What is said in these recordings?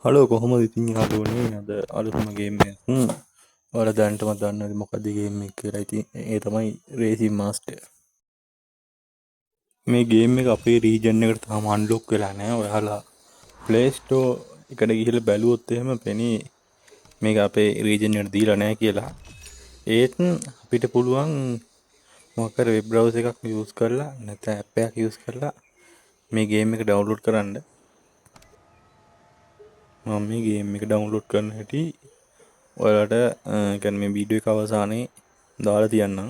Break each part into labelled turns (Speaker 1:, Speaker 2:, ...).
Speaker 1: Hello කොහොමද ඉතින් යාළුවනේ අද අලුත්ම ගේම් එකක් ඔයාලා දැනටමත් දන්නවද මොකක්ද ගේම් එක කියලා. ඉතින් ඒ තමයි රේසින් මාස්ටර්. මේ ගේම් එක අපේ රීජන් එකට තාම අන්ලොක් වෙලා නැහැ. ඔයාලා ප්ලේ ස්ටෝර් එකට ගිහලා බැලුවොත් එහෙම පෙනේ මේක අපේ රීජන් එකට දීලා නැහැ කියලා. ඒත් අපිට පුළුවන් මොකක් හරි වෙබ් බ්‍රවුසර් එකක් යූස් කරලා නැත්නම් ඇප් එකක් යූස් කරලා මේ ගේම් එක ඩවුන්ලෝඩ් කරන්න. මම මේ ගේම් එක ඩවුන්ලෝඩ් කරන හැටි ඔයාලට කියන්නේ මේ වීඩියෝ එක අවසානයේ දාලා තියන්නම්.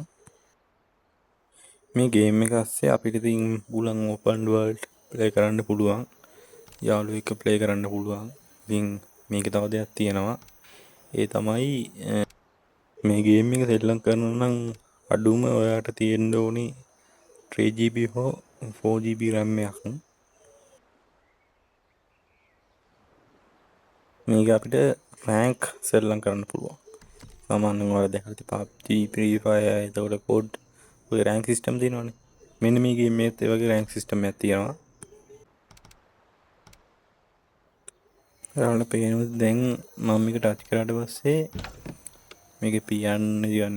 Speaker 1: මේ ගේම් එක ඇස්සේ අපිට ඉතින් පුළුවන් ඕපන් වර්ල්ඩ් ප්ලේ කරන්න පුළුවන්. යාළුවෝ එක්ක ප්ලේ කරන්න පුළුවන්. ඉතින් මේක තව දෙයක් තියෙනවා. ඒ තමයි මේ ගේම් එක සෙල්ලම් කරනවා නම් අඩුම ඔයාට තියෙන්න ඕනි 3GB හෝ 4GB RAM එකක්. මේක අපිට රෑන්ක් සෙල්ලම් කරන්න පුළුවන්. සාමාන්‍යයෙන් ඔයාලා දැකලා තියෙන PUBG, Free Fire, එතකොට COD ඔය රෑන්ක් සිස්ටම් තියෙනවනේ. මෙන්න මේ ගේම් එකත් ඒ වගේ රෑන්ක් සිස්ටම් එකක් තියෙනවා. ඔයාලට පේනවා දැන් මම මේක ටච් කරාට පස්සේ මේකේ පියන්නේ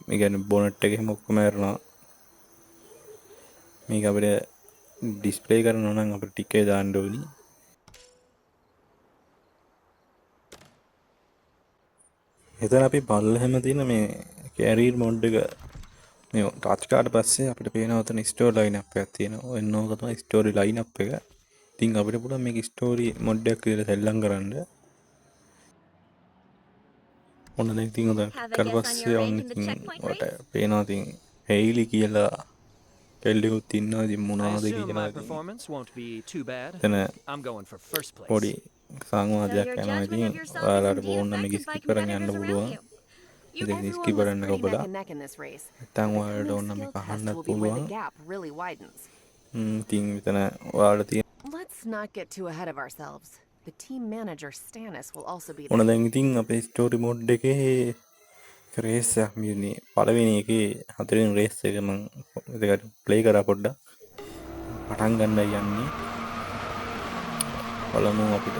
Speaker 1: මේ කියන්නේ බොනට් එක එහෙම ඔක්කොම ඇරෙනවා. මේක අපිට ඩිස්ප්ලේ කරනවා නම් අපිට ටිකේ දාන්න ඕනි. එතන අපි බලලා තියෙන මේ කැරියර් මොඩ් එක මේ ටච් කරාට පස්සේ අපිට පේනවා එතන ස්ටෝරි ලයින් අප් එකක් තියෙනවා. ඔන්න ඕක තමයි ස්ටෝරි ලයින් අප් එක. ඉතින් අපිට පුළුවන් මේක ස්ටෝරි මොඩ් එකක් විදිහට සෙල්ලම් කරන්න. ඔන්න දැන් ඉතින් උදා ඊට පස්සේ ඔන්න ඉතින් ඔයාලට පේනවා ඉතින් හේලි කියලා කෙල්ලෙකුත් ඉන්නවා. ඉතින් මොනවද කියනවා ඉතින් එතන පොඩි සංවාදයක් යනවා. ඉතින් ඔයාලට ඕන නම් මේක ස්කිප් කරන් යන්න පුළුවන්. ඉතින් ස්කිප් කරන්න ඔබලා නැත්නම් ඔයාලට ඕන නම් මේක අහන්නත් පුළුවන්. ඉතින් මෙතන ඔයාලට තියෙන
Speaker 2: Let's not get too ahead of ourselves. The team manager Stannis will also be
Speaker 1: ඕන
Speaker 2: there.
Speaker 1: දැන් ඉතින් අපේ ස්ටෝරි මොඩ් එකේ රේස් එකක් මේ පළවෙනි එකේ හතරවෙනි රේස් එක මම ඒක ප්ලේ කරා පොඩ්ඩක්. පටන් ගන්නයි යන්නේ. බලමු අපිට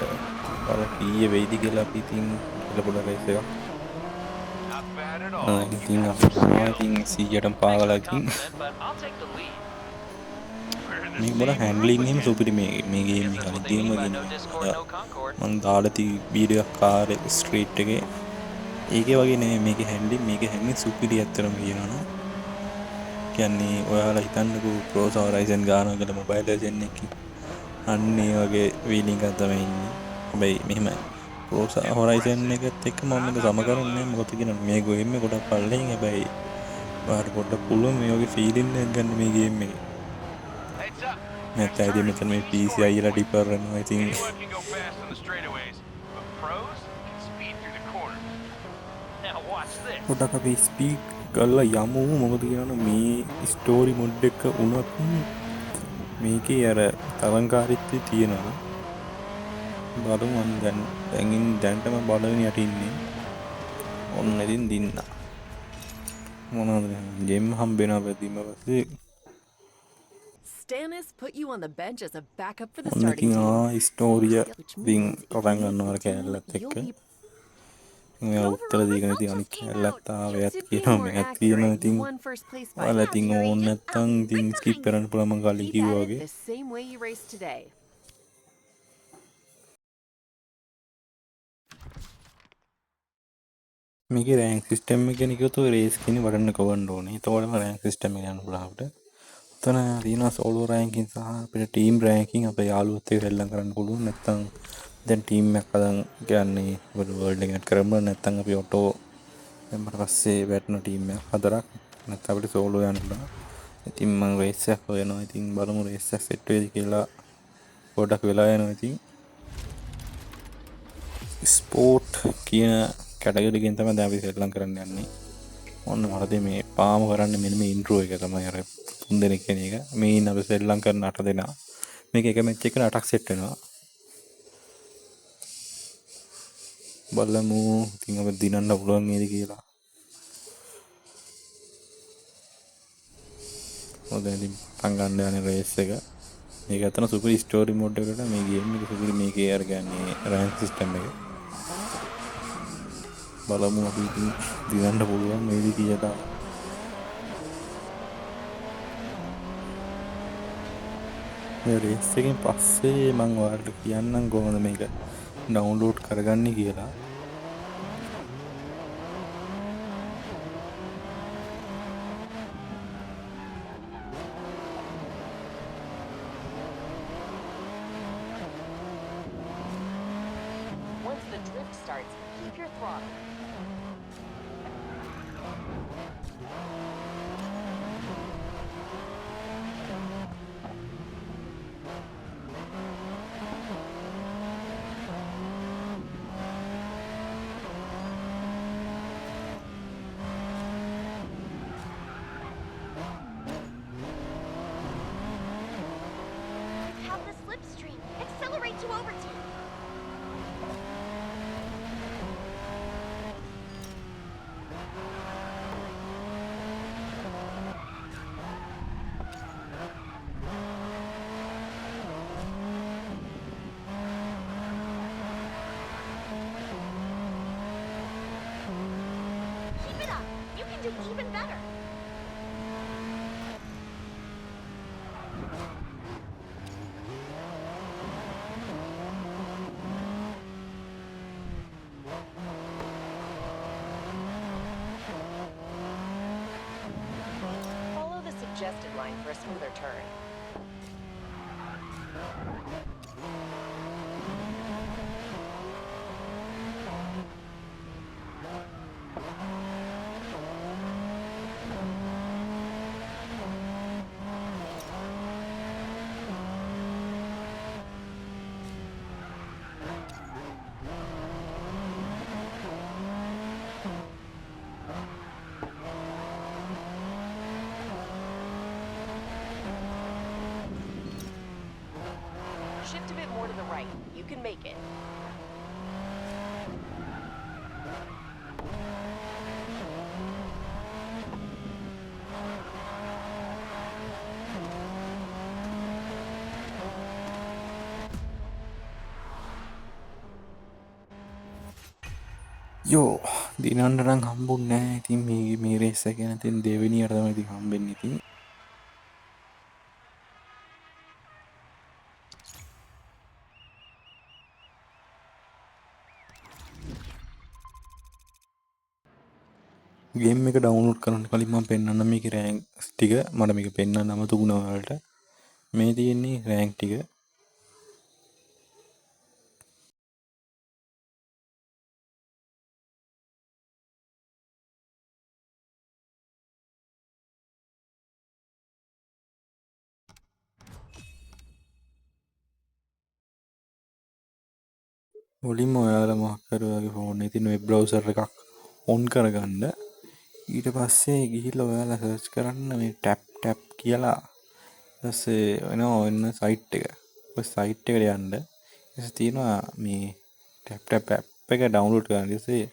Speaker 1: කීයේ වෙයිද කියලා අපි ඉතින් කියලා පොඩ රේස් එකක්. ඉතින් අපි ඉතින් 100ටම පාගලා ඉතින් මේ මොන හැන්ඩ්ලින් එහෙම සුපිරි මේ ගේම් එක අනිත් ගේම් වගේ මම දාලා තිය වීඩියෝ එකක් ආරේ ස්ට්‍රීට් එකේ ඒකේ වගේ නෙමෙයි මේකේ හැන්ඩ්ලින් සුපිරි ඇත්තටම කියනවනේ. කියන්නේ ඔයාලා හිතන්නකෝ Forza Horizon ගානවා කියලා මොබයිල් ලෙජන්ඩ් එකකින් අන්න ඒ වගේ ෆීලිං එකක් තමයි ඉන්නේ. හැබැයි මෙහෙම Forza Horizon එකත් එක්ක මම මේක සම කරන්නේ මොකද කියන්නේ මේ ගේම් එක ගොඩක් පල්ලෙන්. හැබැයි ඔයාලට පොඩ්ඩක් පුළුවන් මේ වගේ ෆීලිං එකක් ගන්න මේ ගේම් එකේ. නැත්නම් ඉතින් මෙතන මේ PC අයියලා ඩිපර් කරනවා. ඉතින් පොඩ්ඩක් අපි ස්පීඩ් කරලා යමු. මොකද කියනවනේ මේ ස්ටෝරි මොඩ් එක උනත් මේකේ අර තරංකාරීත්වය තියෙනවා. බලමු මම දැන්ටම බලගෙන යට ඉන්නේ. ඔන්න ඉතින් දින්නා. මොනවද ගේම් හම්බෙනවා බැදීම පස්සේ
Speaker 2: Stannis put you on the bench as a backup for the
Speaker 1: ඔන්න
Speaker 2: starting
Speaker 1: ඉතින්
Speaker 2: team.
Speaker 1: ස්ටෝරිය
Speaker 2: Which
Speaker 1: ඉතින්
Speaker 2: means if
Speaker 1: පටන්
Speaker 2: you
Speaker 1: ගන්නවා
Speaker 2: lose the
Speaker 1: කෑල්ලත්
Speaker 2: game,
Speaker 1: එක්ක.
Speaker 2: you'll be
Speaker 1: මේ
Speaker 2: Go, the
Speaker 1: උත්තර දීගෙන
Speaker 2: results
Speaker 1: ඉතින්
Speaker 2: just
Speaker 1: අනිත්
Speaker 2: came
Speaker 1: කෑල්ලත්
Speaker 2: out. You
Speaker 1: ආවයත්
Speaker 2: should be
Speaker 1: කියනවා
Speaker 2: more
Speaker 1: මෙයක් කියනවා.
Speaker 2: accurate. You
Speaker 1: ඉතින්
Speaker 2: won first place by
Speaker 1: ඔයාලා
Speaker 2: half,
Speaker 1: ඉතින්
Speaker 2: Yuri.
Speaker 1: ඕන
Speaker 2: And
Speaker 1: නැත්තම්
Speaker 2: I'll be
Speaker 1: ඉතින්
Speaker 2: right
Speaker 1: ස්කිප්
Speaker 2: behind
Speaker 1: කරන්න
Speaker 2: you.
Speaker 1: පුළුවන් මම කලින්
Speaker 2: Keep
Speaker 1: කිව්වා
Speaker 2: at it
Speaker 1: වගේ.
Speaker 2: the same way you raced today.
Speaker 1: මේකේ රෑන්ක් සිස්ටම් එක ගැන කිව්වොත් ඔය රේස් කියන්නේ වඩන්න කවන්න ඕනේ. එතකොටම රෑන්ක් සිස්ටම් එක යන්න පුළුවන් අපිට. එතන තියෙනවා සෝලෝ රෑන්කින් සහ අපිට ටීම් රෑන්කින් අපේ යාළුවොත් එක්ක සෙල්ලම් කරන්න පුළුවන්. නැත්තම් දැන් ටීම් එකක් හදන් කියන්නේ වර්ල්ඩ් එකට කරමු. නැත්තම් අපි ඔටෝ දැම්මට පස්සේ වැටෙන ටීම් එකක් හතරක් නැත්නම් අපිට සෝලෝ යන්න පුළුවන්. ඉතින් මම රේස් එකක් හොයනවා. ඉතින් බලමු රේස් එක සෙට් වෙයිද කියලා. පොඩක් වෙලා යනවා. ඉතින් ස්පෝර්ට් කියන කැටගරි එකෙන් තමයි දැන් අපි සෙල්ලම් කරන්න යන්නේ. ඔන්න මට මේ පාම කරන්න මෙන්න මේ ඉන්ට්‍රෝ එක තමයි අර 3 දෙනෙක් කෙන එක. මේ ඉන්න අපි සෙල්ලම් කරන 8 දෙනා. මේක එක මැච් එකකට 8ක් සෙට් වෙනවා. බලමු ඉතින් අපිට දිනන්න පුළුවන් නේද කියලා. හොඳයි ඉතින් පටන් ගන්න යන රේස් එක. මේක ඇත්තන සුපිරි ස්ටෝරි මෝඩ් එකකට මේ ගේම් එක සුපිරි මේකේ අර කියන්නේ රෑන්ක් සිස්ටම් එක. බලමු අපි ඉතින් දිනන්න පුළුවන් මේක කීයට. මේ රේස් එකෙන් පස්සේ මම ඔයාලට කියන්නම් කොහොමද මේක ඩවුන්ලෝඩ් කරගන්නේ කියලා.
Speaker 2: Once the drift starts, keep your throttle.
Speaker 3: Have the slipstream. Accelerate to overtake. Keep it up. You can do even better.
Speaker 2: Follow the suggested line for a smoother turn. Shift a bit more to the right. You can make it.
Speaker 1: යෝ දිනන්න නම් හම්බුන්නේ නැහැ. ඉතින් මේ raise එක ගැන ඉතින් දෙවෙනියට තමයි ඉතින් හම්බෙන්නේ ඉතින්. ගේම් එක ඩවුන්ලෝඩ් කරන්න කලින් මම පෙන්නන්න මේකේ රෑන්ක්ස් ටික. මට මේක පෙන්නන්න අමතකුණා ඔයාලට. මේ තියෙන්නේ රෑන්ක් ටික. මුලින්ම ඔයාලා මොකක් හරි ඔයාගේ ෆෝන් එකේ තියෙන වෙබ් බ්‍රවුසර් එකක් ඔන් කරගන්න. ඊට පස්සේ ගිහිල්ලා ඔයාලා සර්ච් කරන්න මේ ටැප් කියලා. ඊට පස්සේ එනවා ඔන්න සයිට් එක. ඔය සයිට් එකට යන්න. ඊට තියෙනවා මේ ටැප් ඇප් එක ඩවුන්ලෝඩ් කරන්න. ඊට පස්සේ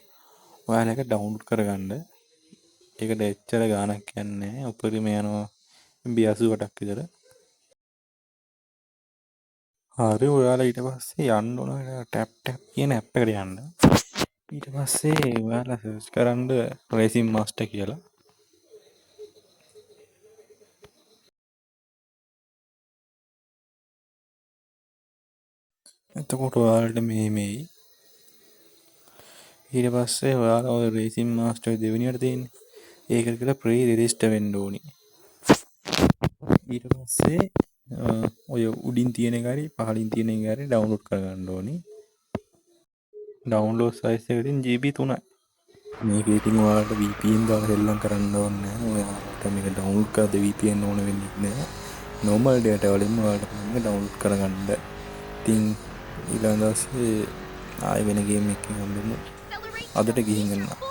Speaker 1: ඔයාලා ඒක ඩවුන්ලෝඩ් කරගන්න. ඒකට එච්චර ගාණක් යන්නේ නැහැ. උපරිම යනවා MB 88ක් විතර. හරි ඔයාලා ඊට පස්සේ යන්න ඕන ටැප් කියන ඇප් එකට යන්න. ඊට පස්සේ ඔයාලා සර්ච් කරන්න රේසින් මාස්ටර් කියලා. එතකොට ඔයාලට මේ ඊට පස්සේ ඔයාලා ඔය රේසින් මාස්ටර් දෙවෙනියට තියෙන්නේ. ඒකට කියලා ප්‍රී රෙජිස්ටර් වෙන්න ඕනි. ඊට පස්සේ ඔය උඩින් තියෙන එක හරි පහලින් තියෙන එක හරි ඩවුන්ලෝඩ් කරගන්න ඕනි. ඩවුන්ලෝඩ් සයිස් එක ඉතින් GB 3යි. මේක ඉතින් ඔයාලට VPN දාලා සෙල්ලම් කරන්න ඕනේ නැහැ. ඔයාලට මේක ඩවුන්ලෝඩ් කරද්දී VPN ඕන වෙන්නේ නැහැ. normal data වලින් ඔයාලට මේක ඩවුන්ලෝඩ් කරගන්න. ඉතින් ඊළඟ දවසේ ආයෙ වෙන ගේම් එකකින් හම්බෙමු. අදට ගිහින් එන්න.